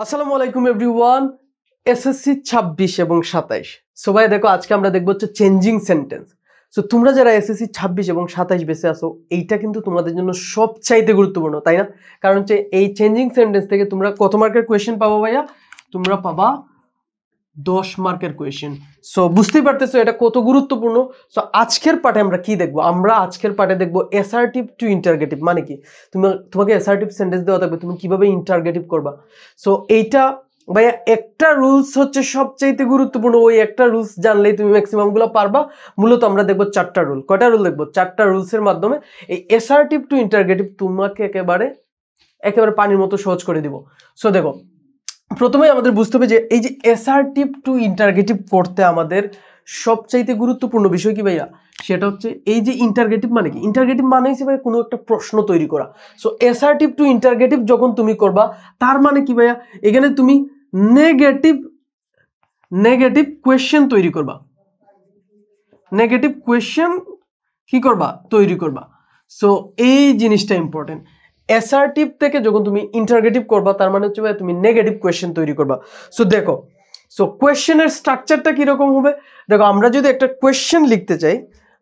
আসসালামু আলাইকুম everyone. SSC 26 এবং 27। সো ভাই দেখো, আজকে আমরা দেখবো হচ্ছে চেঞ্জিং সেন্টেন্স। সো তোমরা যারা এসএসসি 26 এবং 27 বেসে আসো, এইটা কিন্তু তোমাদের জন্য সবচাইতে গুরুত্বপূর্ণ, তাই না? কারণ হচ্ছে এই চেঞ্জিং সেন্টেন্স থেকে তোমরা কত মার্কের কোয়েশ্চেন পাবো ভাইয়া? তোমরা পাবা 10 মার্কের কোয়েশ্চেন। সো বুঝতেই পারতেছো এটা কত গুরুত্বপূর্ণ। সো আজকের পার্টে আমরা কি দেখবো? আমরা আজকের পার্টে দেখবো অ্যাসার্টিভ টু ইন্টারগেটিভ। মানে কি? তোমাকে অ্যাসার্টিভ সেন্টেন্স দেওয়া থাকবে, তুমি কিভাবে ইন্টারগেটিভ করবা। সো এইটা ভাইয়া একটা রুলস হচ্ছে সবচাইতে গুরুত্বপূর্ণ। ওই একটা রুলস জানলেই তুমি ম্যাক্সিমাম গুলো পারবা। মূলত আমরা দেখবো 4টা রুল। কয়টা রুল দেখবো? 4টা রুলসের মাধ্যমে এই অ্যাসার্টিভ টু ইন্টারগেটিভ তোমাকে একেবারে পানির মতো সহজ করে দিব। সো দেখো, প্রথমে আমাদের বুঝতে হবে যে এই যে অ্যাসার্টিভ টু ইন্টারগেটিভ করতে আমাদের সবচাইতে গুরুত্বপূর্ণ বিষয় কি ভাইয়া? সেটা হচ্ছে এই যে ইন্টারগেটিভ মানে কি? ইন্টারগেটিভ মানে হচ্ছে ভাই কোনো একটা প্রশ্ন তৈরি করা। সো অ্যাসার্টিভ টু ইন্টারগেটিভ যখন তুমি করবা, তার মানে কি ভাইয়া? এখানে তুমি নেগেটিভ কোয়েশ্চেন তৈরি করবা। নেগেটিভ কোয়েশ্চেন কি করবা? তৈরি করবা। সো এই জিনিসটা ইম্পর্টেন্ট। অ্যাসার্টিভ থেকে যখন তুমি ইন্টারগেটিভ করবা, তার মানে হচ্ছে ভাই তুমি নেগেটিভ কোয়েশ্চেন তৈরি করবা। সো দেখো, সো কোয়েশ্চেনের স্ট্রাকচারটা কিরকম হবে? দেখো, আমরা যদি একটা কোয়েশ্চেন লিখতে চাই,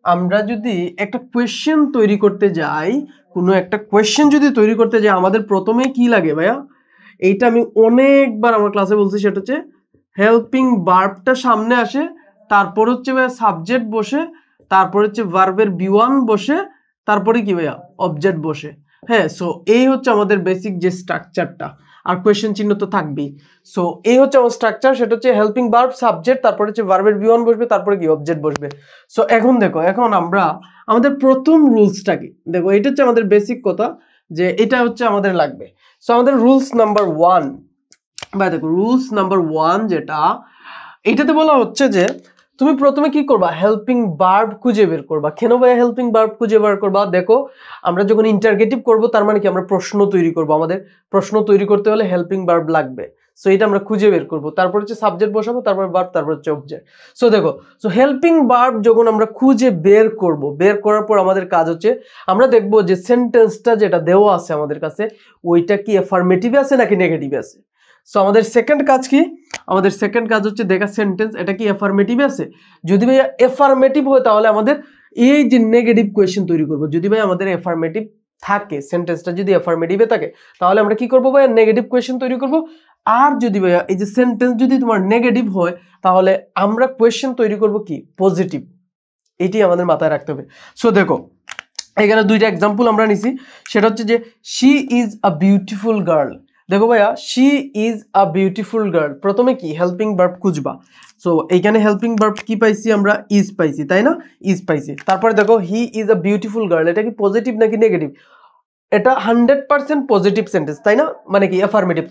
আমরা যদি একটা কোয়েশ্চেন তৈরি করতে যাই, কোনো একটা কোয়েশ্চেন যদি তৈরি করতে যাই, আমাদের প্রথমে কি লাগে ভাইয়া? এইটা আমি অনেকবার আমার ক্লাসে বলছি, সেটা হচ্ছে হেল্পিং ভার্বটা সামনে আসে, তারপর হচ্ছে ভাইয়া সাবজেক্ট বসে, তারপর হচ্ছে ভার্বের বি1 বসে, তারপরে কি ভাইয়া? অবজেক্ট বসে। হ্যাঁ, সো এই হচ্ছে আমাদের বেসিক যে স্ট্রাকচারটা। আর কোয়েশ্চেন চিহ্ন তো থাকবেই। সো এই হচ্ছে আমার স্ট্রাকচার, সেটা হচ্ছে হেল্পিং ভার্ব, সাবজেক্ট, তারপর হচ্ছে ভার্বের বি1 বসবে, তারপরে কি? অবজেক্ট বসবে। সো এখন দেখো, এখন আমরা আমাদের প্রথম রুলসটা কি দেখো, এটা হচ্ছে আমাদের বেসিক কথা, যে এটা হচ্ছে আমাদের লাগবে। সো আমাদের রুলস নাম্বার 1, বা দেখো রুলস নাম্বার 1 যেটা, এটাতে বলা হচ্ছে যে তুমি প্রথমে কি করবা? হেল্পিং ভার্ব খুঁজে বের করবা। কেন ভাই হেল্পিং ভার্ব খুঁজে বের করবা? দেখো, আমরা যখন ইন্টারগেটিভ করব, তার মানে কি? আমরা প্রশ্ন তৈরি করব। আমাদের প্রশ্ন তৈরি করতে হলে হেল্পিং ভার্ব লাগবে। সো এটা আমরা খুঁজে বের করব, তারপর হচ্ছে সাবজেক্ট বসাবো, তারপর ভার্ব, তারপর হচ্ছে অবজেক্ট। সো দেখো, সো হেল্পিং ভার্ব যখন আমরা খুঁজে বের করব, বের করার পর আমাদের কাজ হচ্ছে আমরা দেখব যে সেন্টেন্সটা যেটা দেওয়া আছে আমাদের কাছে, ওইটা কি অ্যাফার্মেটিভ আছে নাকি নেগেটিভ আছে। সো আমাদের সেকেন্ড কাজ কি? আমাদের সেকেন্ড কাজ হচ্ছে দেখা সেন্টেন্স এটা কি অ্যাফার্মেটিভ আছে। যদি ভাই অ্যাফার্মেটিভ হয়, তাহলে আমাদের এই যে নেগেটিভ কোয়েশ্চেন তৈরি করব। যদি ভাই আমাদের অ্যাফার্মেটিভ থাকে, সেন্টেন্সটা যদি অ্যাফার্মেটিভে থাকে, তাহলে আমরা কি করব ভাই? নেগেটিভ কোয়েশ্চেন তৈরি করব। আর যদি ভাইয়া এই যে সেন্টেন্স যদি তোমার নেগেটিভ হয়, তাহলে আমরা কোয়েশ্চেন তৈরি করব কি? পজিটিভ। এটি আমাদের মাথায় রাখতে হবে। সো দেখো, এখানে দুইটা এক্সাম্পল আমরা নিছি, সেটা হচ্ছে যে she is a beautiful girl. দেখো ভাইয়া, she is a beautiful girl, প্রথমে কি? হেল্পিং ভার্ব খুঁজবা। সো এইখানে হেল্পিং ভার্ব কি পাইছি আমরা? ইজ পাইছি, তাই না? ইজ পাইছি। তারপরে দেখো, he is a beautiful girl, এটা কি পজিটিভ নাকি নেগেটিভ? এটা 100% পজিটিভ সেন্টেন্স, তাই না? মানে কি? অ্যাফার্মেটিভ।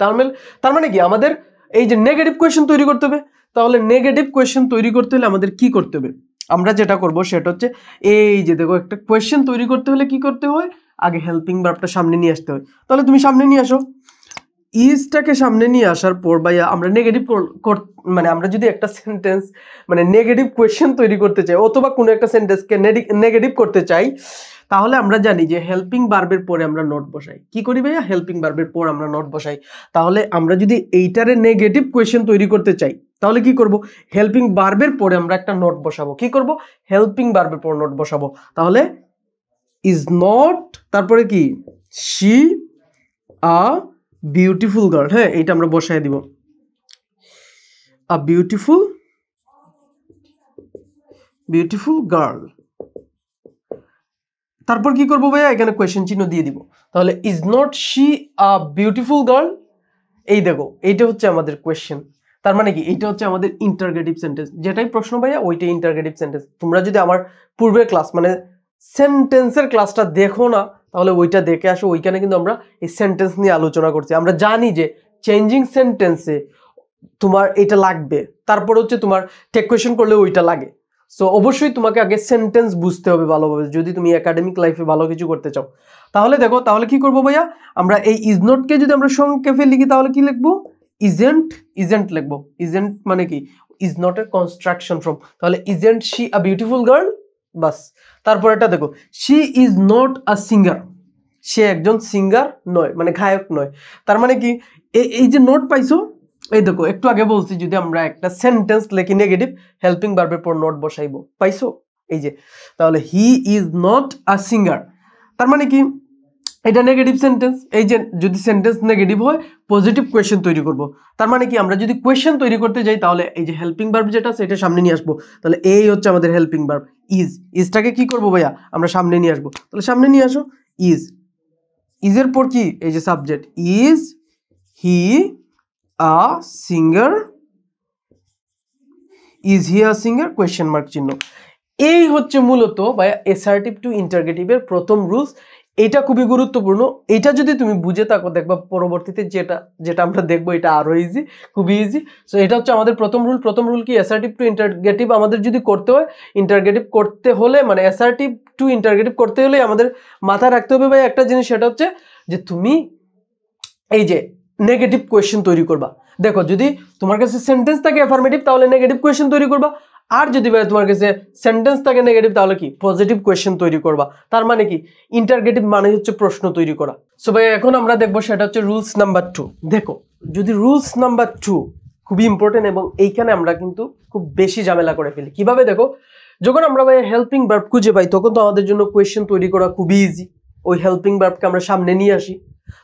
তার মানে কি? আমাদের এই যে নেগেটিভ কোয়েশ্চেন তৈরি করতে হবে। তাহলে নেগেটিভ কোয়েশ্চেন তৈরি করতে হলে আমাদের কি করতে হবে? আমরা যেটা করব সেটা হচ্ছে এই যে দেখো, একটা কোয়েশ্চেন তৈরি করতে হলে কি করতে হয়? আগে হেল্পিং ভার্বটা সামনে নিয়ে আসতে হয়। তাহলে তুমি সামনে নিয়ে আসো। ইজটাকে সামনে নিয়ে আসার পর ভাইয়া আমরা নেগেটিভ মানে আমরা যদি একটা সেন্টেন্স মানে নেগেটিভ কোয়েশ্চেন তৈরি করতে চাই, অথবা কোনো একটা সেন্টেন্সকে নেগেটিভ করতে চাই, তাহলে আমরা জানি যে হেল্পিং ভার্বের পরে আমরা নট বসাই। কি করি ভাইয়া? হেল্পিং ভার্বের পর আমরা নট বসাই। তাহলে আমরা যদি এইটারে নেগেটিভ কোয়েশ্চেন তৈরি করতে চাই, তাহলে কি করব? হেল্পিং ভার্বের পরে আমরা একটা নট বসাবো। কি করব? হেল্পিং ভার্বের পর নট বসাবো। তাহলে ইজ নট, তারপরে কি? She a beautiful girl. হ্যাঁ, এইটা আমরা বসায় দিব। আ বিউটিফুল গার্ল। তারপর কি করবো ভাইয়া? এখানে কোয়েশ্চেন চিহ্ন দিয়ে দিব। তাহলে is not she a beautiful girl, এই দেখো, এইটা হচ্ছে আমাদের কোয়েশ্চেন। তার মানে কি? এইটা হচ্ছে আমাদের ইন্টারগেটিভ সেন্টেন্স। যেটাই প্রশ্ন ভাইয়া, ওইটাই ইন্টারগেটিভ সেন্টেন্স। তোমরা যদি আমার পূর্বের ক্লাস মানে সেন্টেন্সের ক্লাসটা দেখো না, তাহলে ওইটা দেখে আসো। ওইখানে কিন্তু আমরা এই সেন্টেন্স নিয়ে আলোচনা করছি। আমরা জানি যে চেঞ্জিং সেন্টেন্সে তোমার এটা লাগবে, তারপর হচ্ছে তোমার টেক কোয়েশ্চেন করলে ওইটা লাগে। সো অবশ্যই তোমাকে আগে সেন্টেন্স বুঝতে হবে ভালোভাবে, যদি তুমি একাডেমিক লাইফে ভালো কিছু করতে চাও। তাহলে দেখো, তাহলে কি করবো ভাইয়া? আমরা এই ইজ নটকে যদি আমরা সংক্ষেপে লিখি, তাহলে কি লিখবো? ইজেন্ট লিখবো। ইজেন্ট মানে কি? Is not a construction from. তাহলে isn't she a beautiful girl, বাস। তারপর এটা দেখো, she is not a singer. সে একজন সিঙ্গার নয়, মানে গায়ক নয়। তার মানে কি এই যে নোট পাইছো, এই দেখো একটু আগে বলছি যদি আমরা একটা সেন্টেন্স লিখি নেগেটিভ হেল্পিং ভার্বের পর নট বসাইবো, পাইছো এই যে, তাহলে he is not a singer, তার মানে কি এটা নেগেটিভ সেন্টেন্স। এই যে যদি সেন্টেন্স নেগেটিভ হয় পজিটিভ কোয়েশ্চেন তৈরি করব, তার মানে কি আমরা যদি কোয়েশ্চেন তৈরি করতে যাই তাহলে এই যে হেল্পিং ভার্ব যেটা সেটা সামনে নিয়ে আসবো। তাহলে এই হচ্ছে আমাদের হেল্পিং ভার্ব ইজটাকে কি করব ভাইয়া আমরা সামনে নিয়ে আসবো। তাহলে সামনে নিয়ে আসো ইজের পর কি এই যে subject, is he a singer, is he a singer question mark চিহ্ন। এই হচ্ছে মূলত ভাইয়া অ্যাসার্টিভ টু ইন্টারগেটিভের প্রথম রুলস। এটা খুবই গুরুত্বপূর্ণ, এটা যদি তুমি বুঝে থাকো দেখবা পরবর্তীতে যেটা আমরা দেখবো এটা আরো ইজি, খুবই ইজি। সো এটা হচ্ছে আমাদের প্রথম রুল কি অ্যাসার্টিভ টু ইন্টারগেটিভ আমাদের যদি করতে হয়, ইন্টারগেটিভ করতে হলে মানে অ্যাসার্টিভ টু ইন্টারগেটিভ করতে হলে আমাদের মাথায় রাখতে হবে ভাই একটা জিনিস, সেটা হচ্ছে যে তুমি এই যে নেগেটিভ কোয়েশ্চেন তৈরি করবা। দেখো যদি তোমার কাছে সেন্টেন্স থাকে অ্যাফার্মেটিভ তাহলে নেগেটিভ কোয়েশ্চেন তৈরি করবা, আর যদি ভাই তোমার কাছে সেন্টেন্স থাকে নেগেটিভ তাহলে কি পজিটিভ কোয়েশ্চেন তৈরি করবা। তার মানে কি ইন্টারগেটিভ মানে হচ্ছে প্রশ্ন তৈরি করা। সো ভাই এখন আমরা দেখবো সেটা হচ্ছে রুলস নাম্বার 2। দেখো যদি রুলস নাম্বার 2 খুবই ইম্পর্টেন্ট এবং এইখানে আমরা কিন্তু খুব বেশি ঝামেলা করে ফেলি। কিভাবে দেখো, যখন আমরা ভাই হেল্পিং ভার্ব খুঁজে পাই তখন তো আমাদের জন্য কোয়েশ্চেন তৈরি করা খুবই ইজি। ওই হেল্পিং ভার্বকে আমরা সামনে নিয়ে আসি,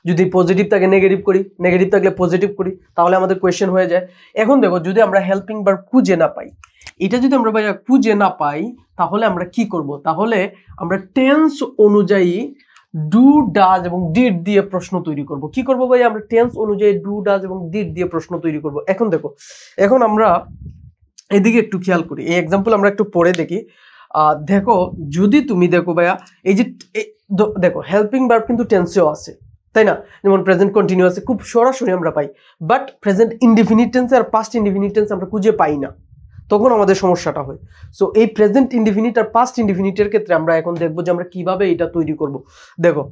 যদি পজিটিভ থাকে নেগেটিভ করি, নেগেটিভ থাকলে পজিটিভ করি, তাহলে আমাদের কোয়েশ্চেন হয়ে যায়। এখন দেখো যদি আমরা হেল্পিং ভার্ব খুঁজে না পাই, এটা যদি আমরা ভাইয়া খুঁজে না পাই তাহলে আমরা কি করব, তাহলে আমরা টেন্স অনুযায়ী ডু ডাজ এবং ডিড দিয়ে প্রশ্ন তৈরি করব। কি করব ভাই আমরা টেন্স অনুযায়ী ডু ডাজ এবং ডিড দিয়ে প্রশ্ন তৈরি করব। এখন দেখো এখন আমরা এদিকে একটু খেয়াল করি, এই এক্সাম্পল আমরা একটু পড়ে দেখি। দেখো যদি তুমি দেখো ভাইয়া এই যে দেখো হেল্পিং ভার্ব কিন্তু টেন্সেও আছে, তাই না? যেমন প্রেজেন্ট কন্টিনিউয়াসে খুব সরাসরি আমরা পাই, বাট প্রেজেন্ট ইনডিফিনিট টেন্সে আর পাস্ট ইনডিফিনিট টেন্স আমরা খুঁজে পাই না, তখন আমাদের সমস্যাটা হয়। সো এই প্রেজেন্ট ইনডিফিনিট আর পাস্ট ইনডিফিনিটের ক্ষেত্রে আমরা এখন দেখবো যে আমরা কিভাবে এটা তৈরি করব। দেখো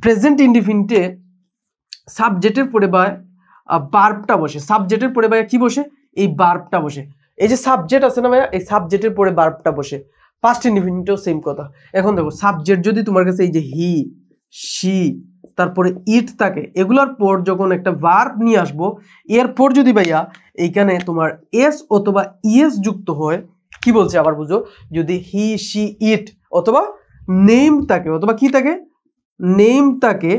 প্রেজেন্ট ইনডিফিনিটে সাবজেক্টের পরে বা ভার্বটা বসে, সাবজেক্টের পরে ভাইয়া কি বসে এই ভার্বটা বসে। এই যে সাবজেক্ট আছে না ভাইয়া, এই সাবজেক্টের পরে ভার্বটা বসে। পাস্ট ইনডিফিনিটেও সেম কথা। এখন দেখো সাবজেক্ট যদি তোমার কাছে এই যে হি শি তারপরে ইট থাকে, এগুলোর পর যখন একটা ভার্ব নিয়ে আসবো এরপর যদি ভাইয়া এইখানে তোমার এস অথবা ইএস যুক্ত হয়, কি বলছে আবার বুঝো, যদি হি শি ইট অথবা নেম থাকে অথবা কি থাকে নেম থাকে,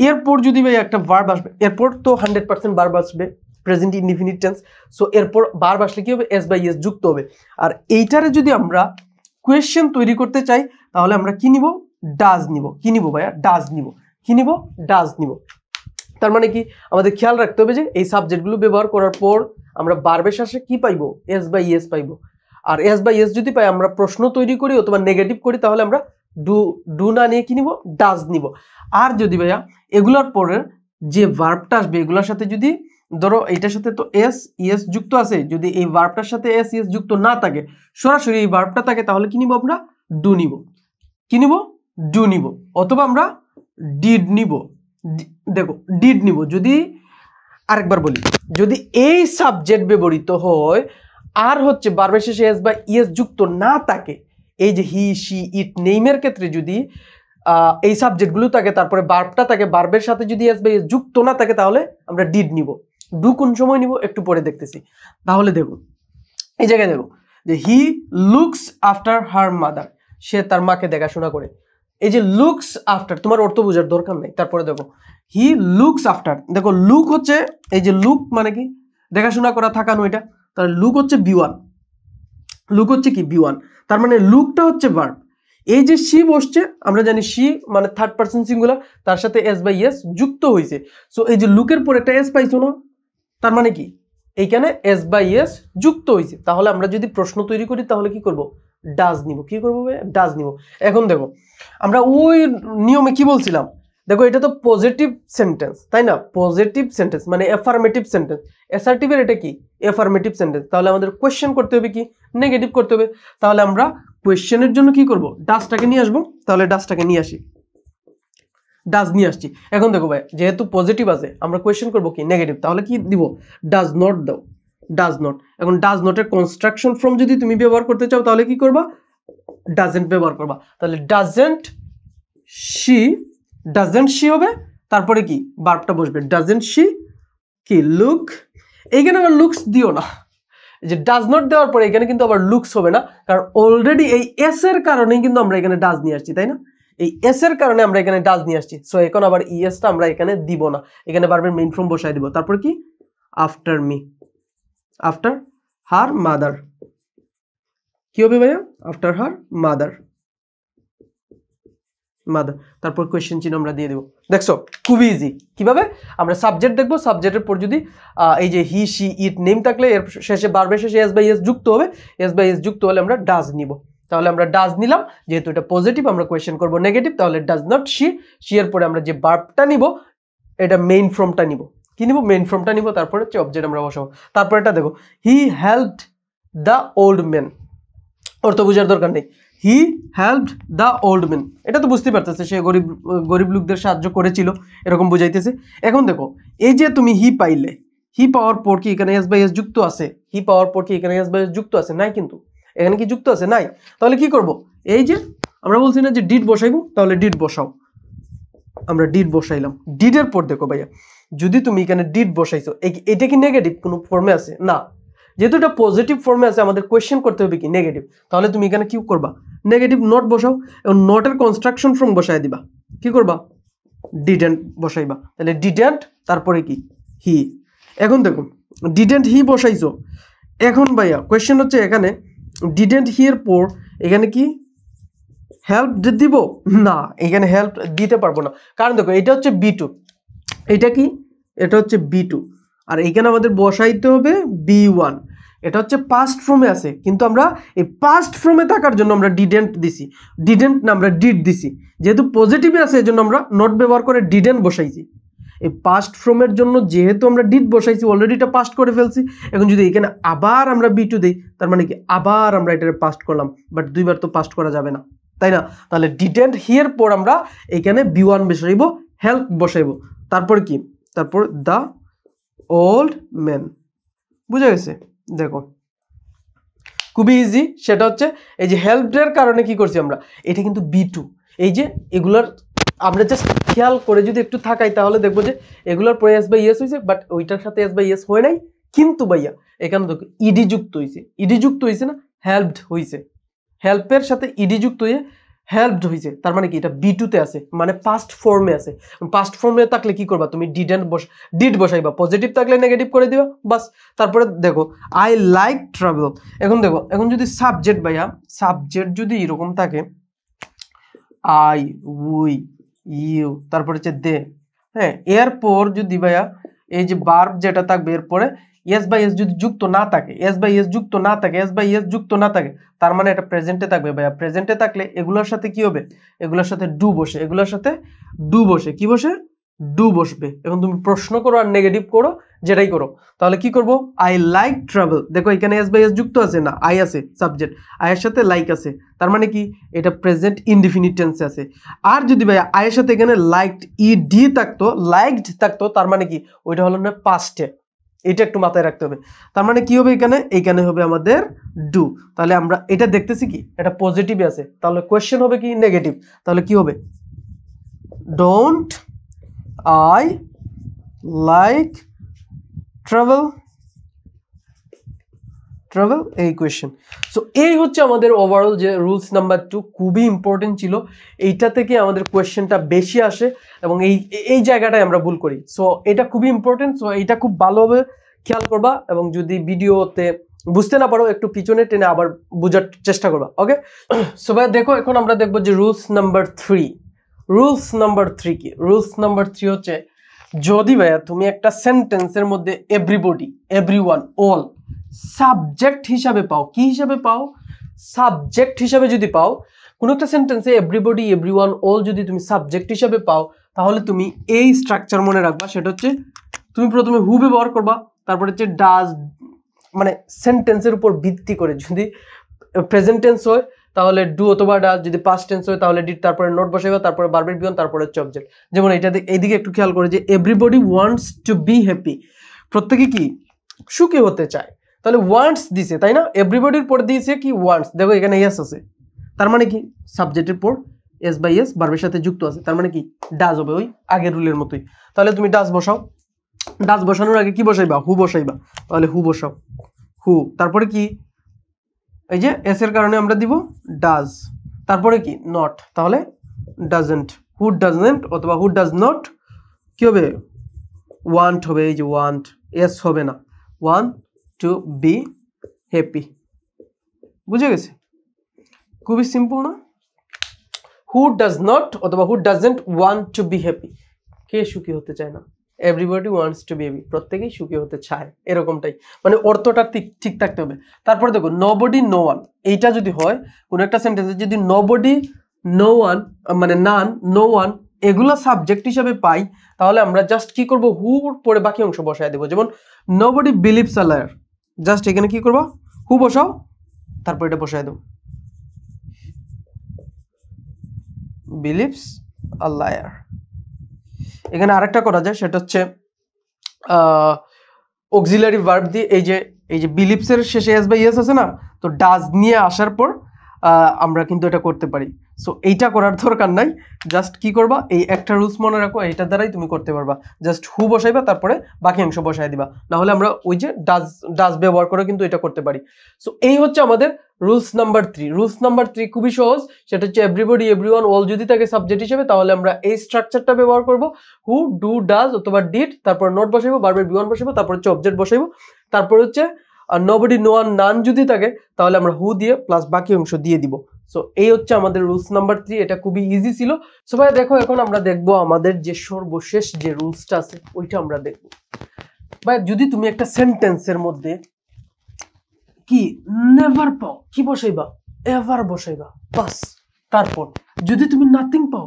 এরপর যদি ভাই একটা ভার্ব আসবে, এরপর তো 100% ভার্ব আসবে প্রেজেন্ট ইনডিফিনিট টেন্স। সো এরপর ভার্ব আসলে কি হবে এস বাই এস যুক্ত হবে। আর এইটারে যদি আমরা কোয়েশ্চেন তৈরি করতে চাই তাহলে আমরা কি নিব, ডাজ নিব। কি নিব ভাইয়া, ডাজ নিব। কি নিব, ডাজ নিব। তার মানে কি আমাদের খেয়াল রাখতে হবে যে এই সাবজেক্টগুলো ব্যবহার করার পর আমরা ভার্বের শেষে কি পাইবো, এস বাই এস পাইবো। আর এস বাই এস যদি পাই আমরা প্রশ্ন তৈরি করি অথবা নেগেটিভ করি তাহলে আমরা ডু না নিয়ে কি নিব, ডাজ নিব। আর যদি ভাইয়া এগুলোর পরে যে ভার্বটা আসবে এগুলোর সাথে যদি ধরো এইটার সাথে তো এস ইএস যুক্ত আছে, যদি এই ভার্বটার সাথে এস ইএস যুক্ত না থাকে, সরাসরি এই ভার্বটা থাকে, তাহলে কি নিব আমরা, ডু নিব। কি নিব, ডু নিব। অথবা আমরা ডিড নিব। দেখো ডিড নিব যদি, আরেকবার বলি, যদি এই সাবজেক্ট ব্যবহৃত হয় আর হচ্ছে ভার্বের শেষে এস বা ইএস যুক্ত না থাকে, এই যে হি শি ইট নেইমের ক্ষেত্রে যদি এই সাবজেক্টগুলো থাকে তারপরে ভার্বটা থাকে, ভার্বের সাথে যদি এস বা ইএস যুক্ত না থাকে তাহলে আমরা ডিড নিব। ডু কোন সময় নিব একটু পরে দেখতেছি। তাহলে দেখো এই জায়গায় দেখো যে he looks after her mother, সে তার মাকে দেখাশোনা করে। এই যে লুকস আফটার তোমার অর্থ বোঝার দরকার নেই। তারপরে দেখো হি লুকস আফটার, দেখো লুক হচ্ছে এই যে লুক মানে কি দেখাশোনা করা, থাকানো, এটা তাহলে লুক হচ্ছে বি1, লুক হচ্ছে কি বি1, তার মানে লুকটা হচ্ছে ভার্ব। এই যে সি বসছে আমরা জানি সি মানে থার্ড পারসন সিঙ্গুলার, তার সাথে এস বাই এস যুক্ত হয়েছে। সো এই যে লুকের পর একটা এস পাইছো না, তার মানে কি এইখানে এস বাই এস যুক্ত হয়েছে। তাহলে আমরা যদি প্রশ্ন তৈরি করি তাহলে কি করব, ডাজ নিব। কি করবো, ডাজ নিব। এখন দেখো আমরা ওই নিয়মে কি বলছিলাম, দেখো এটা তো পজিটিভ সেন্টেন্স তাই না, পজিটিভ সেন্টেন্স মানে অ্যাফার্মেটিভ সেন্টেন্স। অ্যাসার্টিভের এটা কি অ্যাফার্মেটিভ সেন্টেন্স, তাহলে আমাদের কোয়েশ্চেন করতে হবে কি নেগেটিভ করতে হবে। তাহলে আমরা কোয়েশ্চেনের জন্য কি করব, ডাজটাকে নিয়ে আসবো। তাহলে ডাজটাকে নিয়ে আসি, ডাজ নিয়ে আসছি। এখন দেখো ভাই যেহেতু পজিটিভ আছে আমরা কোয়েশ্চেন করবো কি নেগেটিভ, তাহলে কি দিব, ডাজ নট দাও, ডাজ নট। এখন ডাজ নটের কনস্ট্রাকশন ফর্ম যদি তুমি ব্যবহার করতে চাও তাহলে কি করবা, ডাজেন্ট ব্যবহার করবা। তাহলে ডাজেন্ট শি ডাজেন্ট শি হবে, তারপরে কি ভার্বটা বসবে, ডাজেন্ট শি কি লুক, এইখানে আবার লুকস দিও না, যে ডাজ নট দেওয়ার পরে এখানে কিন্তু আবার লুকস হবে না, কারণ অলরেডি এই এস এর কারণেই কিন্তু আমরা এখানে ডাজ নিয়ে আসছি, তাই না? এই এস এর কারণে আমরা এখানে ডাজ নিয়ে আসছি, সো এখন আবার ইএসটা আমরা এখানে দিব না, এখানে ভার্বের মেইন ফর্ম বসাই দিব। তারপর কি after me, after her mother, কি হবে ভাইয়া? আফটার হার মাদার, মাদার, তারপর কোয়েশ্চেন চিহ্ন আমরা দিয়ে দেবো। দেখছো খুবই ইজি। কিভাবে? আমরা সাবজেক্ট দেখবো, সাবজেক্টের পর যদি এই যে হি শি ইট নেম থাকলে এর শেষে ভার্বের শেষে এস বাই এস যুক্ত হবে, এস বাই এস যুক্ত হলে আমরা ডাজ নিব। তাহলে আমরা ডাজ নিলাম, যেহেতু এটা পজিটিভ আমরা কোয়েশ্চেন করব নেগেটিভ, তাহলে ডাজ নট শি, শি এর পরে আমরা যে ভার্বটা নিব এটা মেইন ফর্মটা নিব, কি নিব? মেইন ফর্মটা নিব, তারপরে হচ্ছে অবজেক্ট আমরা বসাবো। তারপর এটা দেখো, হি হেল্পড দ্য ওল্ড ম্যান, অর্থ বোঝার দরকার নেই, হি হেল্পড দ্য ওল্ড ম্যান, এটা তো বুঝতে পারতেছে সে গরিব লোকদের সাহায্য করেছিল, এরকম বুঝাইতেছে। এখন দেখো এই যে তুমি হি পাইলে, হি পাওয়ার পর কি এখানে এস বাই এস যুক্ত আছে? হি পাওয়ার পর কি এখানে এস বাই এস যুক্ত আছে? নাই, কিন্তু এখানে কি যুক্ত আছে? নাই। তাহলে কি করব? এই যে আমরা বলছি না যে ডিড বসাইবো, তাহলে ডিড বসাও, আমরা ডিড বসাইলাম। ডিডের পর দেখো ভাইয়া, যদি তুমি এখানে ডিড বসাইছো, এটা কি নেগেটিভ কোনো ফর্মে আছে? না, যেহেতু এটা পজিটিভ ফর্মে আছে আমাদের কোয়েশ্চেন করতে হবে কি নেগেটিভ, তাহলে তুমি এখানে কি করবা? নেগেটিভ নট বসাও, এবং নটের কনস্ট্রাকশন ফর্ম বসাই দিবা, কি করবা? ডিডেন্ট বসাইবা। তাহলে ডিডেন্ট, তারপরে কি হি। এখন দেখুন ডিডেন্ট হি বসাইছো, এখন ভাইয়া কোয়েশ্চেন হচ্ছে এখানে ডিডেন্ট হি এর পর এখানে কি হেল্প দিব? না, এখানে হেল্প দিতে পারবো না, কারণ দেখো এটা হচ্ছে B2, এটা কি? এটা হচ্ছে B2, আর এখানে আমাদের বসাইতে হবে B1, এটা হচ্ছে পাস্ট ফর্মে আছে, কিন্তু আমরা এই পাস্ট ফর্মে থাকার জন্য আমরা ডিডেন্ট দিছি, ডিডেন্ট না আমরা ডিড দিছি, যেহেতু পজিটিভে আছে এজন্য আমরা নট ব্যবহার করে ডিডেন্ট বসাইছি। এই পাস্ট ফর্মের জন্য যেহেতু আমরা ডিড বসাইছি, অলরেডি এটা পাস্ট করে ফেলছি, এখন যদি এখানে আবার আমরা B2 দিই, তার মানে কি আবার আমরা এটা পাস্ট করলাম, বাট দুইবার তো পাস্ট করা যাবে না, তাই না? তাহলে ডিডেন্ট হিয়ার পর আমরা এখানে B1 বসাইব, হেল্প বসাইব, তারপর কি? তারপর দ্য ওল্ড ম্যান, বুঝা গেছে? দেখো খুবই ইজি, সেটা হচ্ছে এই যে হেল্পের কারণে কি করছি আমরা, এটা কিন্তু B2, এই যে এগুলার আমরা জাস্ট খেয়াল করে যদি একটু থাকাই তাহলে দেখবো যে এগুলোর পরে এস বাই এস হয়েছে, বাট ওইটার সাথে এস বাই এস হয় নাই, কিন্তু ভাইয়া এখানে দেখো ইডি যুক্ত হয়েছে, ইডি যুক্ত হয়েছে না, হেল্পড হয়েছে, হেল্পের সাথে ইডি যুক্ত হয়ে হেল্পড হয়েছে, তার মানে কি এটা B2 তে আছে, মানে পাস্ট ফর্মে আছে। পাস্ট ফর্মে থাকলে কি করবা তুমি? ডিড বসাইবা, পজিটিভ থাকলে নেগেটিভ করে দিবা, বাস। তারপরে দেখো আই লাইক ট্রাভেল, এখন দেখো এখন যদি সাবজেক্ট ভাইয়া, সাবজেক্ট যদি এরকম থাকে আই, উই, ইউ, তারপরে হচ্ছে দে, হ্যাঁ, এরপর যদি ভাইয়া এই যে ভার্ব যেটা থাকবে এরপরে এস বাই এস যদি যুক্ত না থাকে, এস বাই এস যুক্ত না থাকে, এস বাই এস যুক্ত না থাকে, তার মানে এটা প্রেজেন্টে থাকবে ভাইয়া। প্রেজেন্টে থাকলে এগুলোর সাথে কি হবে? এগুলোর সাথে ডু বসে, এগুলোর সাথে ডু বসে, কি বসে? ডু বসবে। এখন তুমি প্রশ্ন করো আর নেগেটিভ করো, যেটাই করো, তাহলে কি করব? আই লাইক ট্রাভেল, দেখো এখানে এস বাই এস যুক্ত আছে না, আই আছে সাবজেক্ট, আয়ের সাথে লাইক আছে, তার মানে কি এটা প্রেজেন্ট ইনডিফিনিট টেন্সে আছে। আর যদি ভাইয়া আয়ের সাথে এখানে লাইকড ইডি থাকতো, লাইকড থাকতো, তার মানে কি ওইটা হলো না পাস্টে, এটা একটু মাথায় রাখতে হবে। তার মানে কি হবে এখানে? এইখানে হবে আমাদের ডু। তাহলে আমরা এটা দেখতেছি কি এটা পজিটিভে আছে, তাহলে কোয়েশ্চেন হবে কি নেগেটিভ, তাহলে কি হবে? Don't I like travel, travel, এই কোয়েশ্চেন। সো এই হচ্ছে আমাদের ওভারঅল যে রুলস নাম্বার 2, খুবই ইম্পর্টেন্ট ছিল, এইটা থেকে আমাদের কোয়েশ্চেনটা বেশি আসে এবং এই জায়গাটায় আমরা ভুল করি। সো এটা খুবই ইম্পর্টেন্ট, সো এটা খুব ভালোভাবে খেয়াল করবা, এবং যদি ভিডিওতে বুঝতে না পারো একটু পিছনে টেনে আবার বোঝার চেষ্টা করবা, ওকে? সো ভাই দেখো এখন আমরা দেখবো যে রুলস নাম্বার 3। রুলস নাম্বার 3 কি? রুলস নাম্বার 3 হচ্ছে যদি ভাইয়া তুমি একটা সেন্টেন্সের মধ্যে এভরিবডি, এভরিওয়ান, অল সাবজেক্ট হিসাবে পাও, কি হিসাবে পাও? সাবজেক্ট হিসাবে যদি পাও, কোনো একটা সেন্টেন্সে এভরিবডি, এভরিওয়ান, অল যদি তুমি সাবজেক্ট হিসাবে পাও, তাহলে তুমি এই স্ট্রাকচার মনে রাখবা, সেটা হচ্ছে তুমি প্রথমে হু ব্যবহার করবা, তারপরে হচ্ছে ডাজ, মানে সেন্টেন্সের উপর ভিত্তি করে, যদি প্রেজেন্ট টেন্স হয় তাহলে ডু অথবা ডাজ, যদি পাস্ট টেন্স হয় তাহলে ডিড, তারপরে নোট বসাইবা, তারপরে ভার্বের বিয়ন, তারপরে হচ্ছে অবজেক্ট। যেমন এইদিকে একটু খেয়াল করে যে everybody wants to be happy, প্রত্যেকে কি সুখী হতে চায়, তাহলে ওয়ান্টস দিছে, তাই না? এভরিবডির পর দিয়েছে কি ওয়ান্টস, দেখো এখানে ইয়েস আছে, তার মানে কি সাবজেক্টের পর এস বাই এস ভার্বের সাথে যুক্ত আছে, তার মানে কি ডাজ হবে ওই আগের রুলের মতোই। তাহলে তুমি ডাজ বসাও, ডাজ বসানোর আগে কি বসাইবা, হু বসাইবা, তাহলে হু বসাও, হু, তারপরে কি এই যে এস এর কারণে আমরা দিব ডাজ, তারপরে কি নট, তাহলে ডাজেন্ট, হু ডাজেন্ট অথবা হু ডাজ নট কি হবে, ওয়ান্ট হবে, এই যে ওয়ান্ট, এস হবে না, ওয়ান্ট টু বি হ্যাপি। বুঝে গেছে? খুবই সিম্পল না? হু ডাজ নট অথবা who doesn't want to be happy, কে সুখী হতে চায় না? Everybody wants to be happy, প্রত্যেকেই সুখী হতে চায়, এরকমটাই, মানে অর্থটা ঠিক থাকতে হবে। তারপরে দেখো নোবডি নো ওয়ান, এইটা যদি হয় কোন একটা সেন্টেন্সে যদি নোবডি নো ওয়ান মানে নান নো ওয়ান এগুলা সাবজেক্ট হিসাবে পাই, তাহলে আমরা জাস্ট কি করব, হুর পরে বাকি অংশ বসায় দেবো। যেমন nobody believes a liar, just এখানে কি করবা, হু বসাও, তারপর এটা বসায় দেবো, বিলিভস আ লায়ার। এখানে আরেকটা করা যায়, সেটা হচ্ছে অক্সিলারি ভার্ব দিয়ে, এই যে বিলিভস এর শেষে এস বাই এস আছে না, তো ডাজ নিয়ে আসার পর আমরা কিন্তু এটা করতে পারি। সো এইটা করার দরকার নাই, জাস্ট কি করবা, এই একটা রুলস মনে রাখো, এইটার দ্বারাই তুমি করতে পারবা। জাস্ট হু বসাইবা, তারপরে বাকি অংশ বসাই দিবা, না হলে আমরা ওই যে ডাজ ব্যবহার করে কিন্তু এটা করতে পারি। সো এই হচ্ছে আমাদের রুলস নাম্বার 3। রুলস নাম্বার 3 খুবই সহজ, সেটা হচ্ছে এভরিবডি এভরিওয়ান অল যদি থাকে সাবজেক্ট হিসেবে, তাহলে আমরা এই স্ট্রাকচারটা ব্যবহার করব, হু ডু ডাজ অথবা ডিড, তারপর নট বসাইবো, ভার্বের বি ওয়ান বসাইবো, তারপর হচ্ছে অবজেক্ট বসাইবো, তারপর হচ্ছে আর নোবডি নো ওয়ান নান যদি থাকে তাহলে আমরা হু দিয়ে প্লাস বাকি অংশ দিয়ে দিব। সো এই হচ্ছে আমাদের রুলস নাম্বার 3, এটা খুবই ইজি ছিল। সো ভাই দেখো, এখন আমরা দেখবো আমাদের যে সর্বশেষ যে রুলসটা আছে ওইটা আমরা দেখব। ভাই যদি তুমি একটা সেন্টেন্সের মধ্যে কি নেভার পাও, কি বসাইবা, এভার বসাইবা, বাস। তারপর যদি তুমি নাথিং পাও,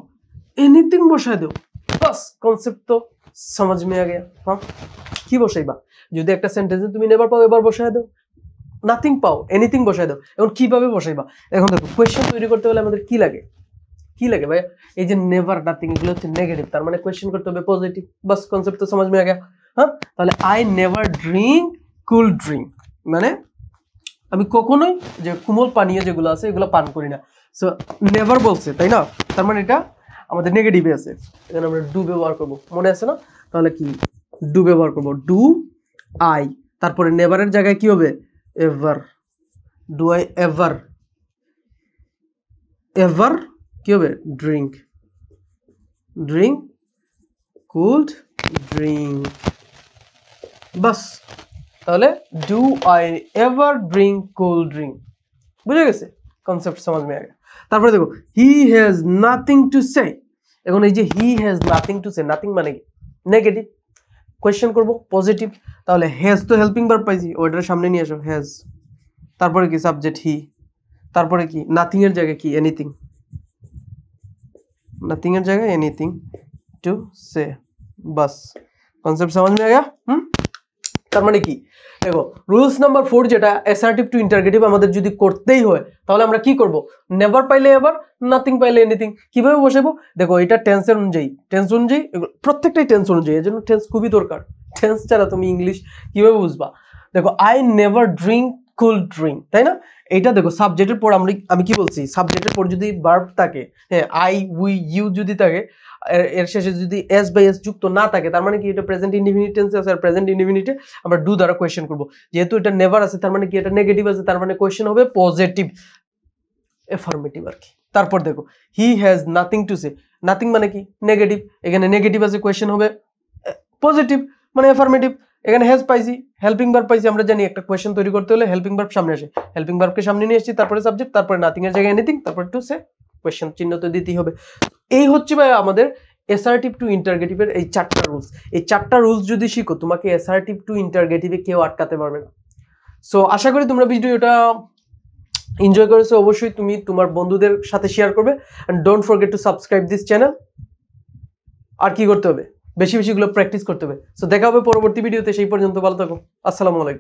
এনিথিং বসাই দাও, বাস। কনসেপ্ট তো समझ में आ गया। হ্যাঁ, কি বসাইবা, যদি একটা সেন্টেন্সে তুমি নেভার পাও এভার বসাই দাও, নাথিং পাও এনিথিং বসাই দাও। এখন কিভাবে বসাইবা, এখন দেখো কোয়েশ্চেন তৈরি করতে হলে আমাদের কি লাগে, কি লাগে ভাই, এই যে নেভার নাথিং এগুলো হচ্ছে নেগেটিভ, তার মানে কোয়েশ্চেন করতে হবে পজিটিভ, বাস। কনসেপ্ট তো समझ में आ गया। হ্যাঁ, তাহলে I never drink cool drink, মানে আমি কখনোই যে কোমল পানীয় যেগুলো আছে এগুলো পান করি না। সো নেভার বলছে, তাই না, তার মানে এটা আমাদের নেগেটিভে আছে, এখানে আমরা ডু ব্যবহার করব, মনে আছে না? তাহলে কি ডু ব্যবহার করব, ডু আই, তারপরে নেভারের জায়গায় কি হবে, ever, do I ever, ever কি হবে, ড্রিঙ্ক, ড্রিঙ্ক কুল্ড ড্রিঙ্ক, বাস। তাহলে do I ever drink cool drink, বুঝে গেছে? কনসেপ্ট समझ में आ गया। তারপরে দেখো he has nothing to say, এখন এই যে he has nothing to say, nothing মানে কি নেগেটিভ, কোয়েশ্চেন করব পজিটিভ, তাহলে হ্যাজ তো হেল্পিং ভার্ব পাইছি, ওইটার সামনে নিয়ে আসো হ্যাজ, তারপরে কি সাবজেক্ট হি, তারপরে কি নাথিং এর জায়গায় কি এনিথিং, নাথিং এর জায়গায় anything to say, bus. Concept समझ में आ गया। তার মানে কি দেখো, রুলস নাম্বার 4 যেটা অ্যাসার্টিভ টু ইন্টারগেটিভ আমাদের যদি করতেই হয়, তাহলে আমরা কি করব, নেভার পাইলে এভার, নাথিং পাইলে এনিথিং। কিভাবে বসাবো দেখো, এটা টেন্সের অনুযায়ী, টেন্স অনুযায়ী, প্রত্যেকটাই টেন্স অনুযায়ী, এর জন্য টেন্স খুবই দরকার। টেন্স ছাড়া তুমি ইংলিশ কিভাবে বুঝবা? দেখো I never drink cool drink, তাই না? এইটা দেখো সাবজেক্টের পর আমি কি বলছি, সাবজেক্টের পর যদি ভার্ব থাকে, হ্যাঁ আই উই ইউ যদি থাকে, এর শেষে যদি এস বাই এস যুক্ত না থাকে, তার মানে কি এটা প্রেজেন্ট ইনডিফিনিট টেন্সে আছে, আর প্রেজেন্ট ইনডিফিনিটে আমরা ডু দ্বারা কোয়েশ্চেন করব। যেহেতু এটা নেভার আছে, তার মানে কি এটা নেগেটিভ আছে, তার মানে কোয়েশ্চেন হবে পজিটিভ, এফার্মেটিভ আর কি। তারপর দেখো he has nothing to say, nothing মানে কি নেগেটিভ, এখানে নেগেটিভ আছে, কোয়েশ্চেন হবে পজিটিভ মানে এফার্মেটিভ। এখানে হ্যাজ পাইছি, হেল্পিং ভার্ব পাইছি, আমরা জানি একটা কোয়েশ্চেন তৈরি করতে হলে হেল্পিং ভার্ব সামনে আসে, হেল্পিং ভার্বকে সামনে নিয়ে এসেছি, তারপরে সাবজেক্ট, তারপরে নাথিং এর জায়গায় এনিথিং, তারপরে টু সে, কোয়েশ্চেন চিহ্ন তো দিতেই হবে। এই হচ্ছে ভাই আমাদের অ্যাসার্টিভ টু ইন্টারগেটিভের এই 4টা রুলস। এই 4টা রুলস যদি শিখো, তোমাকে অ্যাসার্টিভ টু ইন্টারগেটিভে কেউ আটকাতে পারবে না। সো আশা করি তোমরা ভিডিওটা এনজয় করেছো। অবশ্যই তুমি তোমার বন্ধুদের সাথে শেয়ার করবে, and don't forget to subscribe this channel. আর কি করতে হবে, বেশি বেশি গুলো প্র্যাকটিস করতে হবে। সো দেখা হবে পরবর্তী ভিডিওতে, সেই পর্যন্ত ভালো থাকো, আসসালামু আলাইকুম।